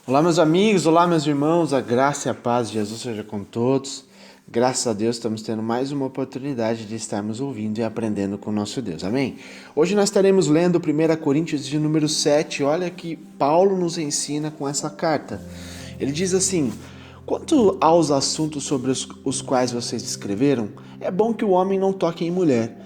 Olá, meus amigos, olá, meus irmãos, a graça e a paz de Jesus seja com todos. Graças a Deus estamos tendo mais uma oportunidade de estarmos ouvindo e aprendendo com o nosso Deus, amém? Hoje nós estaremos lendo 1 Coríntios de número 7, olha que Paulo nos ensina com essa carta. Ele diz assim: quanto aos assuntos sobre os quais vocês escreveram, é bom que o homem não toque em mulher,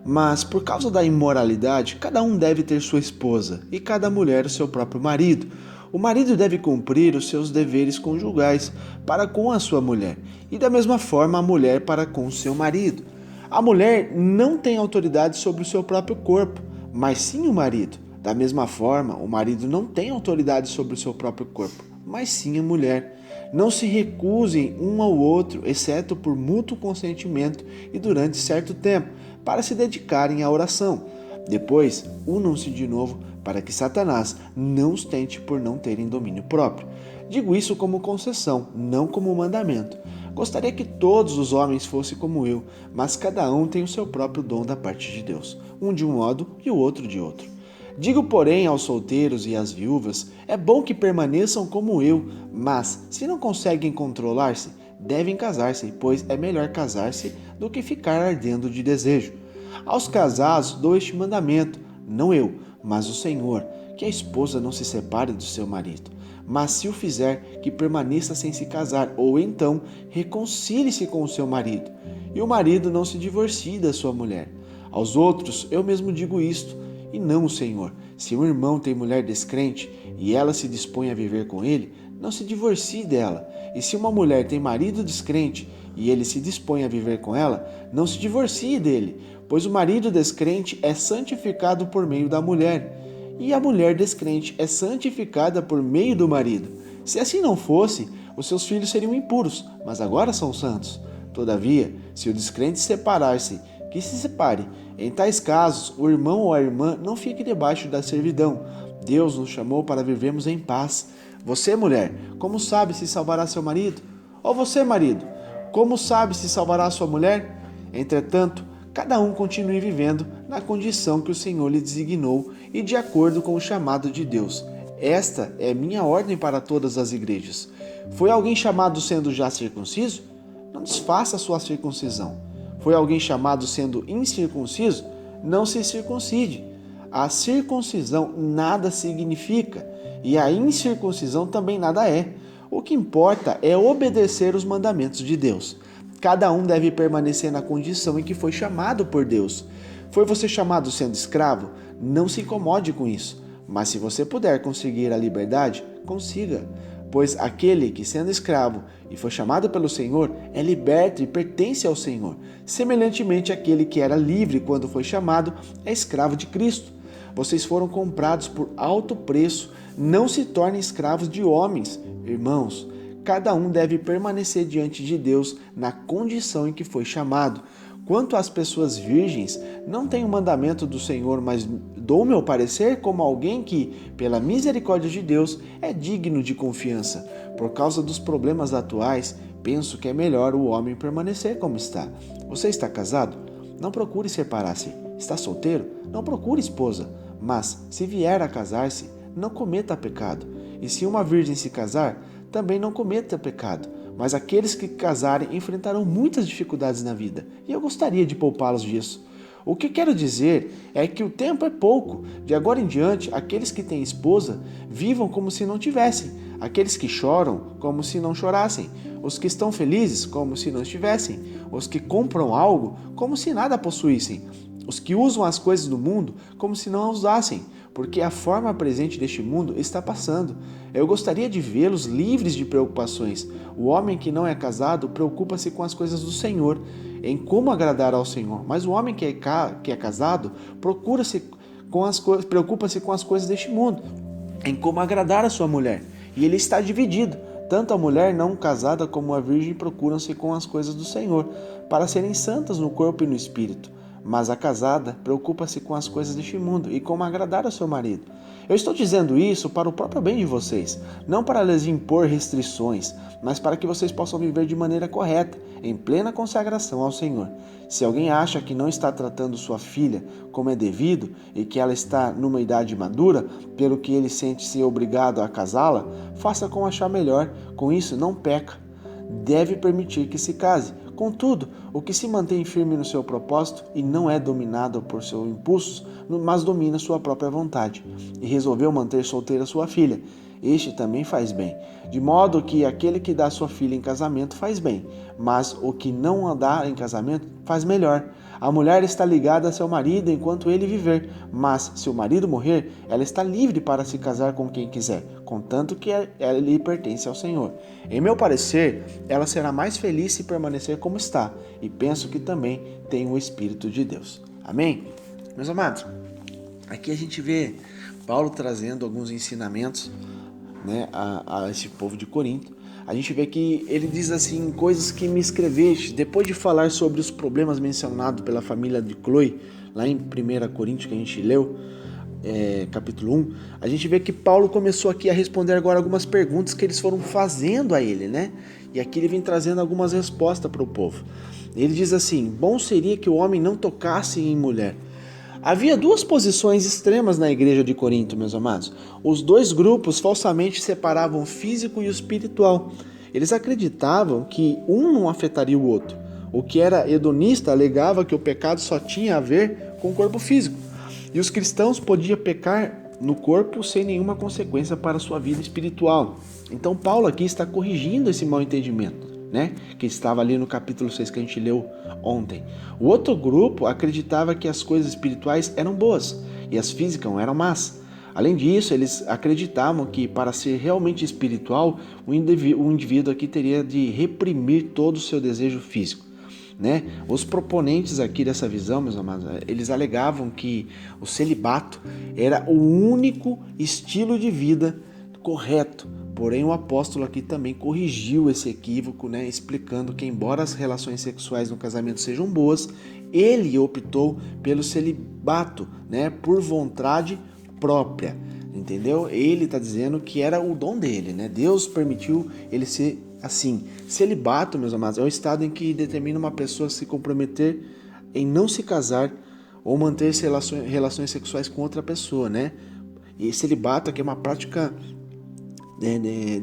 mas por causa da imoralidade, cada um deve ter sua esposa e cada mulher o seu próprio marido. O marido deve cumprir os seus deveres conjugais para com a sua mulher, e da mesma forma a mulher para com o seu marido. A mulher não tem autoridade sobre o seu próprio corpo, mas sim o marido. Da mesma forma, o marido não tem autoridade sobre o seu próprio corpo, mas sim a mulher. Não se recusem um ao outro, exceto por mútuo consentimento e durante certo tempo, para se dedicarem à oração. Depois, unam-se de novo para que Satanás não os tente por não terem domínio próprio. Digo isso como concessão, não como mandamento. Gostaria que todos os homens fossem como eu, mas cada um tem o seu próprio dom da parte de Deus, um de um modo e o outro de outro. Digo, porém, aos solteiros e às viúvas, é bom que permaneçam como eu, mas, se não conseguem controlar-se, devem casar-se, pois é melhor casar-se do que ficar ardendo de desejo. Aos casados dou este mandamento, não eu, mas o Senhor, que a esposa não se separe do seu marido. Mas se o fizer, que permaneça sem se casar, ou então reconcilie-se com o seu marido. E o marido não se divorcie da sua mulher. Aos outros eu mesmo digo isto, e não o Senhor. Se um irmão tem mulher descrente, e ela se dispõe a viver com ele, não se divorcie dela. E se uma mulher tem marido descrente, e ele se dispõe a viver com ela, não se divorcie dele, pois o marido descrente é santificado por meio da mulher, e a mulher descrente é santificada por meio do marido. Se assim não fosse, os seus filhos seriam impuros, mas agora são santos. Todavia, se o descrente separar-se, que se separe. Em tais casos, o irmão ou a irmã não fique debaixo da servidão. Deus nos chamou para vivermos em paz. Você, mulher, como sabe se salvará seu marido? Ou você, marido, como sabe se salvará sua mulher? Entretanto, cada um continue vivendo na condição que o Senhor lhe designou e de acordo com o chamado de Deus. Esta é minha ordem para todas as igrejas. Foi alguém chamado sendo já circunciso? Não desfaça a sua circuncisão. Foi alguém chamado sendo incircunciso? Não se circuncide. A circuncisão nada significa e a incircuncisão também nada é. O que importa é obedecer os mandamentos de Deus. Cada um deve permanecer na condição em que foi chamado por Deus. Foi você chamado sendo escravo? Não se incomode com isso. Mas se você puder conseguir a liberdade, consiga. Pois aquele que, sendo escravo e foi chamado pelo Senhor, é liberto e pertence ao Senhor. Semelhantemente, aquele que era livre quando foi chamado é escravo de Cristo. Vocês foram comprados por alto preço. Não se tornem escravos de homens. Irmãos, cada um deve permanecer diante de Deus na condição em que foi chamado. Quanto às pessoas virgens, não tenho mandamento do Senhor, mas dou meu parecer como alguém que, pela misericórdia de Deus, é digno de confiança. Por causa dos problemas atuais, penso que é melhor o homem permanecer como está. Você está casado? Não procure separar-se. Está solteiro? Não procure esposa. Mas, se vier a casar-se, não cometa pecado. E se uma virgem se casar, também não cometa pecado. Mas aqueles que casarem enfrentarão muitas dificuldades na vida, e eu gostaria de poupá-los disso. O que quero dizer é que o tempo é pouco. De agora em diante, aqueles que têm esposa vivam como se não tivessem, aqueles que choram como se não chorassem, os que estão felizes como se não estivessem, os que compram algo como se nada possuíssem, os que usam as coisas do mundo como se não as usassem, porque a forma presente deste mundo está passando. Eu gostaria de vê-los livres de preocupações. O homem que não é casado preocupa-se com as coisas do Senhor, em como agradar ao Senhor. Mas o homem que é casado preocupa-se com as coisas deste mundo, em como agradar a sua mulher. E ele está dividido. Tanto a mulher não casada como a virgem procuram-se com as coisas do Senhor, para serem santas no corpo e no espírito. mas a casada preocupa-se com as coisas deste mundo e como agradar ao seu marido. Eu estou dizendo isso para o próprio bem de vocês, não para lhes impor restrições, mas para que vocês possam viver de maneira correta, em plena consagração ao Senhor. Se alguém acha que não está tratando sua filha como é devido e que ela está numa idade madura, pelo que ele sente-se obrigado a casá-la, faça como achar melhor, com isso não peca. Deve permitir que se case. Contudo, o que se mantém firme no seu propósito e não é dominado por seus impulsos, mas domina sua própria vontade, e resolveu manter solteira sua filha, este também faz bem. De modo que aquele que dá sua filha em casamento faz bem, mas o que não a dá em casamento faz melhor. A mulher está ligada a seu marido enquanto ele viver, mas se o marido morrer, ela está livre para se casar com quem quiser, contanto que ela lhe pertence ao Senhor. Em meu parecer, ela será mais feliz se permanecer como está, e penso que também tem o Espírito de Deus. Amém? Meus amados, aqui a gente vê Paulo trazendo alguns ensinamentos, né, a esse povo de Corinto. A gente vê que ele diz assim, coisas que me escreveste, depois de falar sobre os problemas mencionados pela família de Cloe, lá em 1 Coríntios que a gente leu, capítulo 1, a gente vê que Paulo começou aqui a responder agora algumas perguntas que eles foram fazendo a ele, né? E aqui ele vem trazendo algumas respostas para o povo. Ele diz assim, bom seria que o homem não tocasse em mulher. Havia duas posições extremas na igreja de Corinto, meus amados. Os dois grupos falsamente separavam o físico e o espiritual. Eles acreditavam que um não afetaria o outro. O que era hedonista alegava que o pecado só tinha a ver com o corpo físico. E os cristãos podiam pecar no corpo sem nenhuma consequência para a sua vida espiritual. Então Paulo aqui está corrigindo esse mal entendimento, né? Que estava ali no capítulo 6 que a gente leu ontem. O outro grupo acreditava que as coisas espirituais eram boas e as físicas eram más. Além disso, eles acreditavam que para ser realmente espiritual, o indivíduo aqui teria de reprimir todo o seu desejo físico, né? Os proponentes aqui dessa visão, meus amados, eles alegavam que o celibato era o único estilo de vida correto. Porém, o apóstolo aqui também corrigiu esse equívoco, né, explicando que, embora as relações sexuais no casamento sejam boas, ele optou pelo celibato, né, por vontade própria, entendeu? Ele está dizendo que era o dom dele, né? Deus permitiu ele ser assim. Celibato, meus amados, é o estado em que determina uma pessoa se comprometer em não se casar ou manter relações sexuais com outra pessoa, né? E celibato aqui é uma prática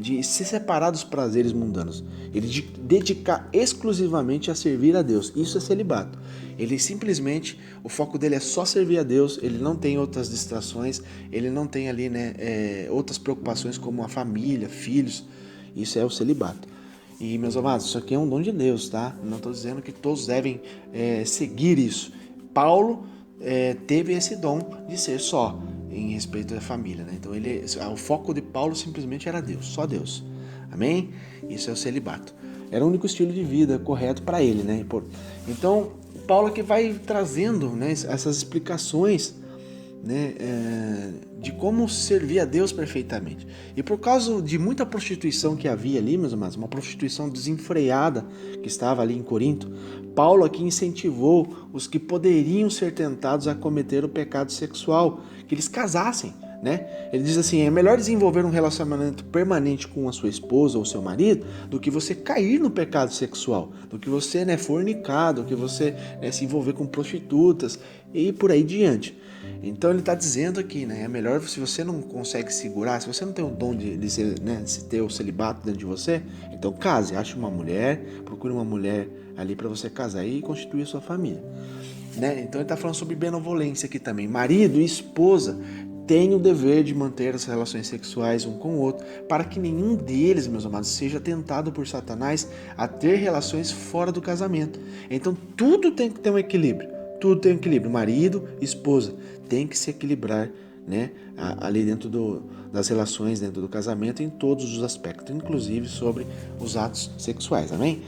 de se separar dos prazeres mundanos, ele de dedicar exclusivamente a servir a Deus. Isso é celibato. Ele simplesmente, o foco dele é só servir a Deus, ele não tem outras distrações, ele não tem ali, né, outras preocupações como a família, filhos. Isso é o celibato. E, meus amados, isso aqui é um dom de Deus, tá? Não estou dizendo que todos devem seguir isso. Paulo teve esse dom de ser só em respeito à família, né? Então o foco de Paulo simplesmente era Deus, só Deus. Amém? Isso é o celibato. Era o único estilo de vida correto para ele, né? Então, Paulo aqui vai trazendo, né, essas explicações, né, de como servir a Deus perfeitamente. E por causa de muita prostituição que havia ali, meus amados, uma prostituição desenfreada que estava ali em Corinto, Paulo aqui incentivou os que poderiam ser tentados a cometer o pecado sexual, que eles casassem, né? Ele diz assim, é melhor desenvolver um relacionamento permanente com a sua esposa ou seu marido do que você cair no pecado sexual, do que você, né, fornicar, do que você, né, se envolver com prostitutas e por aí diante. Então ele está dizendo aqui, né, é melhor, se você não consegue segurar, se você não tem o dom de ter o celibato dentro de você, então case, ache uma mulher, procure uma mulher ali para você casar e constituir a sua família, né? Então ele está falando sobre benevolência aqui também. Marido e esposa têm o dever de manter as relações sexuais um com o outro, para que nenhum deles, meus amados, seja tentado por Satanás a ter relações fora do casamento. Então tudo tem que ter um equilíbrio. Tudo tem um equilíbrio. Marido, esposa, tem que se equilibrar, né, ali dentro das relações, dentro do casamento, em todos os aspectos, inclusive sobre os atos sexuais, amém?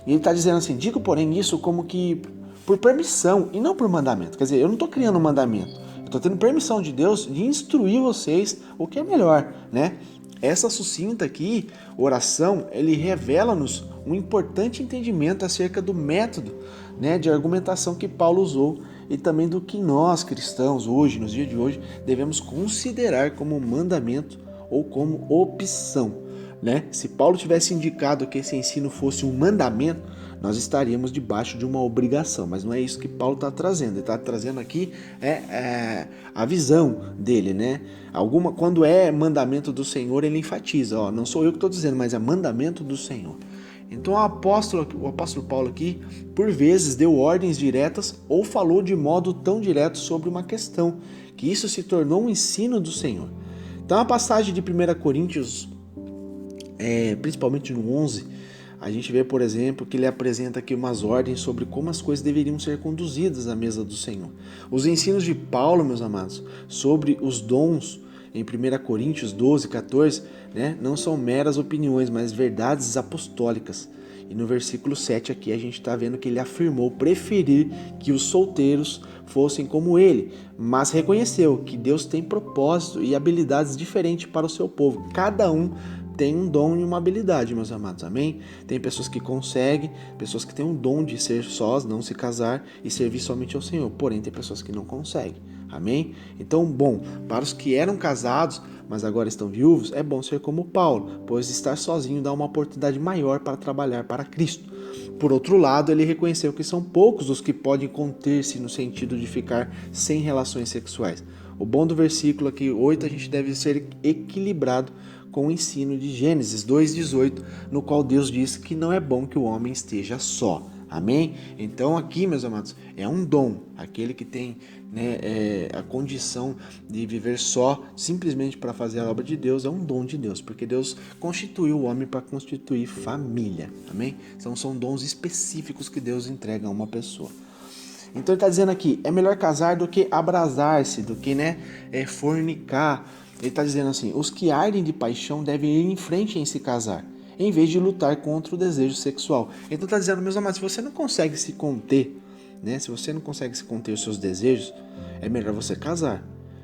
E ele está dizendo assim, digo, porém, isso como que por permissão e não por mandamento. Quer dizer, eu não estou criando um mandamento, eu estou tendo permissão de Deus de instruir vocês o que é melhor, né? Essa sucinta aqui, oração, ele revela-nos um importante entendimento acerca do método, né, de argumentação que Paulo usou e também do que nós cristãos hoje, nos dias de hoje, devemos considerar como mandamento ou como opção, né? Se Paulo tivesse indicado que esse ensino fosse um mandamento, nós estaríamos debaixo de uma obrigação, mas não é isso que Paulo está trazendo. Ele está trazendo aqui a visão dele, né? Quando é mandamento do Senhor, ele enfatiza, ó, não sou eu que estou dizendo, mas é mandamento do Senhor. Então o apóstolo Paulo aqui, por vezes, deu ordens diretas ou falou de modo tão direto sobre uma questão, que isso se tornou um ensino do Senhor. Então a passagem de 1 Coríntios, principalmente no 11, a gente vê, por exemplo, que ele apresenta aqui umas ordens sobre como as coisas deveriam ser conduzidas à mesa do Senhor. Os ensinos de Paulo, meus amados, sobre os dons, em 1 Coríntios 12, 14, né, não são meras opiniões, mas verdades apostólicas. E no versículo 7 aqui a gente está vendo que ele afirmou preferir que os solteiros fossem como ele, mas reconheceu que Deus tem propósito e habilidades diferentes para o seu povo. Cada um tem um dom e uma habilidade, meus amados, amém? Tem pessoas que conseguem, pessoas que têm um dom de ser sós, não se casar e servir somente ao Senhor, porém tem pessoas que não conseguem, amém? Então, bom, para os que eram casados, mas agora estão viúvos, é bom ser como Paulo, pois estar sozinho dá uma oportunidade maior para trabalhar para Cristo. Por outro lado, ele reconheceu que são poucos os que podem conter-se no sentido de ficar sem relações sexuais. O bom do versículo aqui 8, a gente deve ser equilibrado com o ensino de Gênesis 2,18, no qual Deus diz que não é bom que o homem esteja só. Amém? Então aqui, meus amados, é um dom. Aquele que tem, né, a condição de viver só, simplesmente para fazer a obra de Deus, é um dom de Deus, porque Deus constituiu o homem para constituir família. Amém? Então são dons específicos que Deus entrega a uma pessoa. Então ele está dizendo aqui, é melhor casar do que abrasar-se, do que fornicar. Ele está dizendo assim, os que ardem de paixão devem ir em frente em se casar, em vez de lutar contra o desejo sexual. Então está dizendo, meus amados, se você não consegue se conter, né? Se você não consegue se conter os seus desejos, é melhor você casar.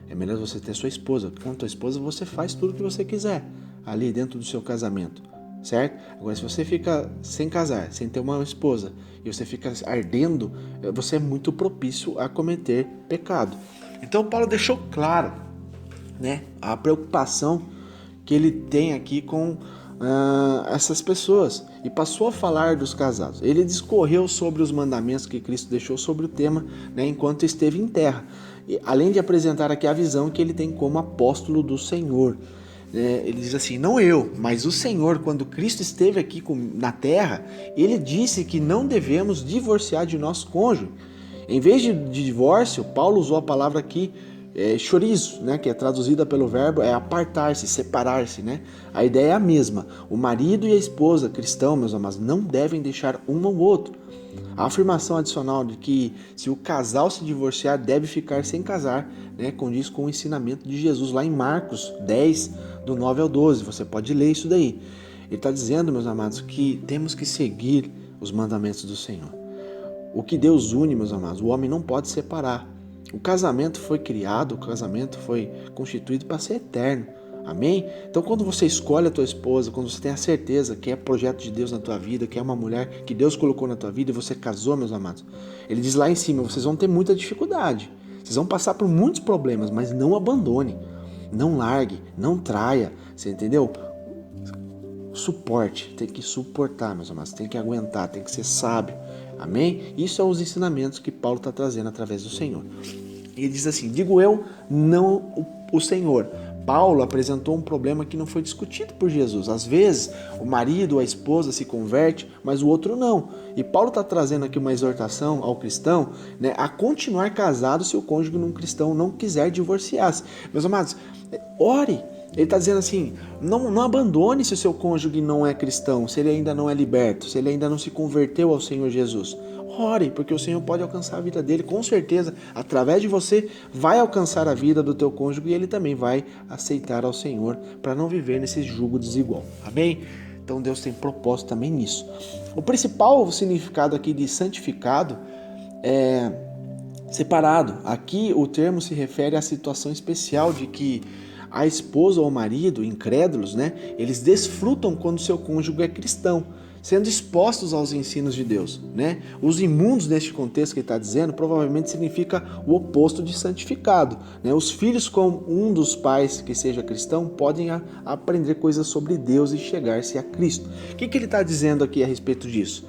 É melhor você ter sua esposa. Com a tua esposa você faz tudo o que você quiser ali dentro do seu casamento, certo? Agora, se você fica sem casar, sem ter uma esposa, e você fica ardendo, você é muito propício a cometer pecado. Então Paulo deixou claro, né, a preocupação que ele tem aqui com essas pessoas, e passou a falar dos casados. Ele discorreu sobre os mandamentos que Cristo deixou sobre o tema, né, enquanto esteve em terra, e, além de apresentar aqui a visão que ele tem como apóstolo do Senhor. Ele diz assim, não eu, mas o Senhor, quando Cristo esteve aqui na terra, ele disse que não devemos divorciar de nosso cônjuge. Em vez de divórcio, Paulo usou a palavra aqui, chorizo, né, que é traduzida pelo verbo apartar-se, separar-se, né? A ideia é a mesma. O marido e a esposa cristão, meus amados, não devem deixar um ao outro. A afirmação adicional de que se o casal se divorciar deve ficar sem casar, né, condiz com o ensinamento de Jesus lá em Marcos 10, do 9 ao 12. Você pode ler isso daí. Ele está dizendo, meus amados, que temos que seguir os mandamentos do Senhor. O que Deus une, meus amados, o homem não pode separar. O casamento foi criado, o casamento foi constituído para ser eterno. Amém? Então quando você escolhe a tua esposa, quando você tem a certeza que é projeto de Deus na tua vida, que é uma mulher que Deus colocou na tua vida e você casou, meus amados, ele diz lá em cima, vocês vão ter muita dificuldade, vocês vão passar por muitos problemas, mas não abandone, não largue, não traia, você entendeu? Suporte, tem que suportar, meus amados, tem que aguentar, tem que ser sábio. Amém? Isso são os ensinamentos que Paulo está trazendo através do Senhor. Ele diz assim, digo eu, não o Senhor. Paulo apresentou um problema que não foi discutido por Jesus. Às vezes, o marido ou a esposa se converte, mas o outro não. E Paulo está trazendo aqui uma exortação ao cristão, né, a continuar casado se o cônjuge não cristão não quiser divorciar-se. Meus amados, ore. Ele está dizendo assim, não abandone se o seu cônjuge não é cristão, se ele ainda não é liberto, se ele ainda não se converteu ao Senhor Jesus. Ore, porque o Senhor pode alcançar a vida dele, com certeza, através de você, vai alcançar a vida do teu cônjuge e ele também vai aceitar ao Senhor para não viver nesse jugo desigual. Amém? Então Deus tem propósito também nisso. O principal significado aqui de santificado é separado. Aqui o termo se refere à situação especial de que a esposa ou o marido, incrédulos, né, eles desfrutam quando seu cônjuge é cristão. sendo expostos aos ensinos de Deus, né? Os imundos, neste contexto que ele está dizendo, provavelmente significa o oposto de santificado, né? Os filhos com um dos pais que seja cristão podem aprender coisas sobre Deus e chegar-se a Cristo. O que ele está dizendo aqui a respeito disso?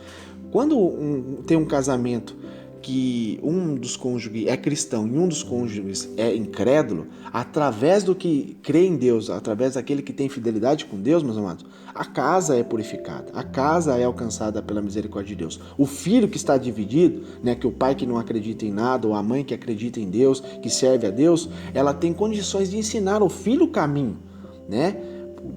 Quando tem um casamento que um dos cônjuges é cristão e um dos cônjuges é incrédulo, através do que crê em Deus, através daquele que tem fidelidade com Deus, meus amados, a casa é purificada, a casa é alcançada pela misericórdia de Deus. O filho que está dividido, né, que o pai que não acredita em nada, ou a mãe que acredita em Deus, que serve a Deus, ela tem condições de ensinar ao filho o caminho, né?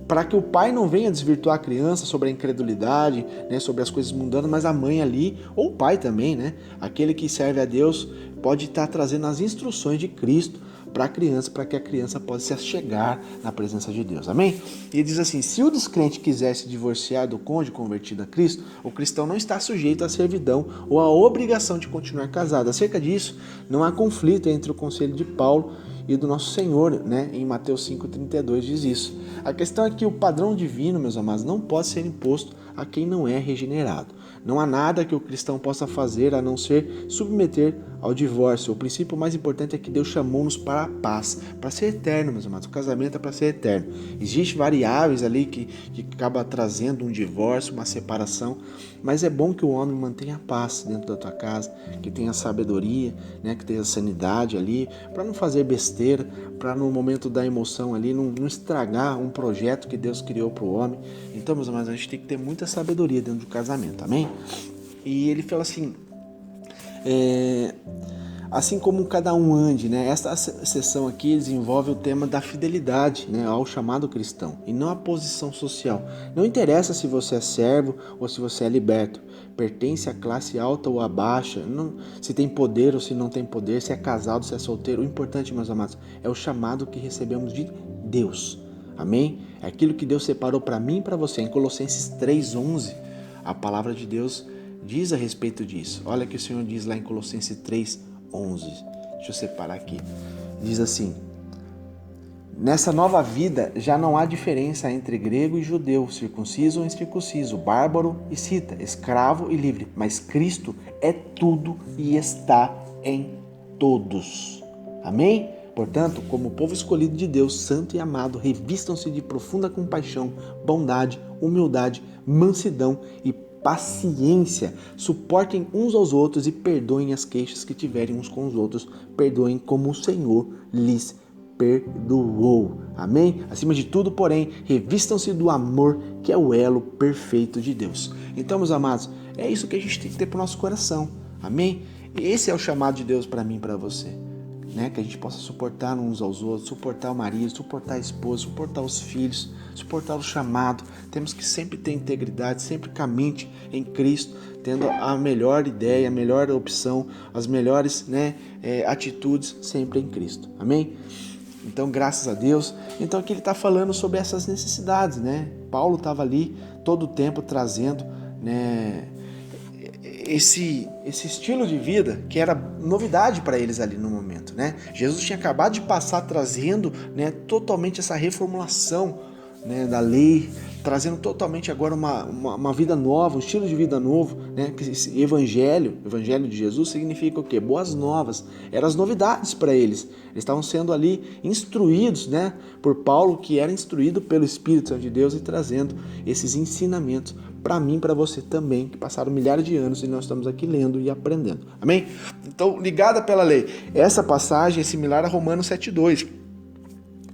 Para que o pai não venha desvirtuar a criança sobre a incredulidade, né, sobre as coisas mundanas, mas a mãe ali, ou o pai também, né, aquele que serve a Deus, pode estar trazendo as instruções de Cristo para a criança, para que a criança possa se chegar na presença de Deus, amém? E ele diz assim, se o descrente quiser se divorciar do cônjuge convertido a Cristo, o cristão não está sujeito à servidão ou à obrigação de continuar casado. Acerca disso, não há conflito entre o conselho de Paulo e do nosso Senhor, né? Em Mateus 5,32 diz isso. A questão é que o padrão divino, meus amados, não pode ser imposto a quem não é regenerado. Não há nada que o cristão possa fazer a não ser submeter ao divórcio. O princípio mais importante é que Deus chamou-nos para a paz, para ser eterno, meus amados. O casamento é para ser eterno. Existem variáveis ali que acaba trazendo um divórcio, uma separação, mas é bom que o homem mantenha a paz dentro da tua casa, que tenha sabedoria, né, que tenha sanidade ali, para não fazer besteira, para no momento da emoção ali não estragar um projeto que Deus criou para o homem. Então, meus amados, a gente tem que ter muita sabedoria dentro do casamento, amém? E ele fala assim, assim como cada um ande, né? Esta sessão aqui desenvolve o tema da fidelidade, né, ao chamado cristão, e não a posição social. Não interessa se você é servo ou se você é liberto, pertence à classe alta ou à baixa, não, se tem poder ou se não tem poder, se é casado, se é solteiro. O importante, meus amados, é o chamado que recebemos de Deus, amém? É aquilo que Deus separou para mim e para você. Em Colossenses 3,11, a palavra de Deus diz a respeito disso. Olha o que o Senhor diz lá em Colossenses 3,11. Deixa eu separar aqui. Diz assim: nessa nova vida já não há diferença entre grego e judeu, circunciso ou incircunciso, bárbaro e cita, escravo e livre, mas Cristo é tudo e está em todos. Amém? Portanto, como povo escolhido de Deus, santo e amado, revistam-se de profunda compaixão, bondade, humildade, mansidão e paciência. Suportem uns aos outros e perdoem as queixas que tiverem uns com os outros. Perdoem como o Senhor lhes perdoou. Amém? Acima de tudo, porém, revistam-se do amor, que é o elo perfeito de Deus. Então, meus amados, é isso que a gente tem que ter para o nosso coração. Amém? Esse é o chamado de Deus para mim e para você. Né, que a gente possa suportar uns aos outros, suportar o marido, suportar a esposa, suportar os filhos, suportar o chamado. Temos que sempre ter integridade, sempre com a mente em Cristo, tendo a melhor ideia, a melhor opção, as melhores, né, atitudes sempre em Cristo. Amém? Então, graças a Deus. Então, aqui ele está falando sobre essas necessidades, né? Paulo estava ali todo o tempo trazendo, né, esse estilo de vida que era novidade para eles ali no momento, né? Jesus tinha acabado de passar trazendo, né, totalmente essa reformulação, né, da lei, trazendo totalmente agora uma vida nova, um estilo de vida novo, né? Esse evangelho de Jesus significa o quê? Boas novas. Eram as novidades para eles. Eles estavam sendo ali instruídos, né, por Paulo, que era instruído pelo Espírito Santo de Deus, e trazendo esses ensinamentos para mim, para você também, que passaram milhares de anos e nós estamos aqui lendo e aprendendo. Amém? Então, ligada pela lei. Essa passagem é similar a Romanos 7,2,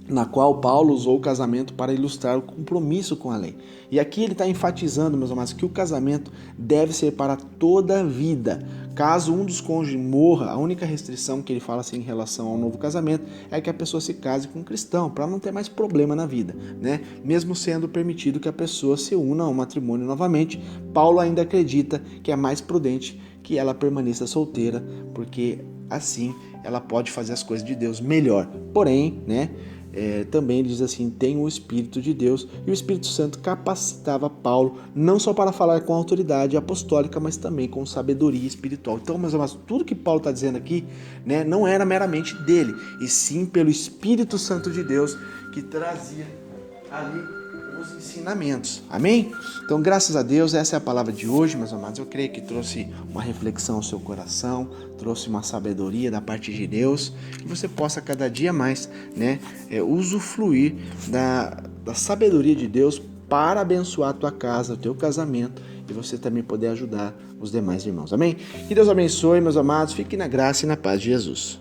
na qual Paulo usou o casamento para ilustrar o compromisso com a lei. E aqui ele está enfatizando, meus amados, que o casamento deve ser para toda a vida. Caso um dos cônjuges morra, a única restrição que ele fala assim em relação ao novo casamento é que a pessoa se case com um cristão, para não ter mais problema na vida, né? Mesmo sendo permitido que a pessoa se una ao matrimônio novamente, Paulo ainda acredita que é mais prudente que ela permaneça solteira, porque assim ela pode fazer as coisas de Deus melhor. Porém, né, também ele diz assim, tem o Espírito de Deus, e o Espírito Santo capacitava Paulo não só para falar com autoridade apostólica, mas também com sabedoria espiritual. Então, meus amados, tudo que Paulo está dizendo aqui, né, não era meramente dele, e sim pelo Espírito Santo de Deus, que trazia ali os ensinamentos. Amém? Então, graças a Deus, essa é a palavra de hoje, meus amados. Eu creio que trouxe uma reflexão ao seu coração, trouxe uma sabedoria da parte de Deus, que você possa cada dia mais, usufruir da sabedoria de Deus para abençoar a tua casa, o teu casamento, e você também poder ajudar os demais irmãos. Amém? Que Deus abençoe, meus amados. Fiquem na graça e na paz de Jesus.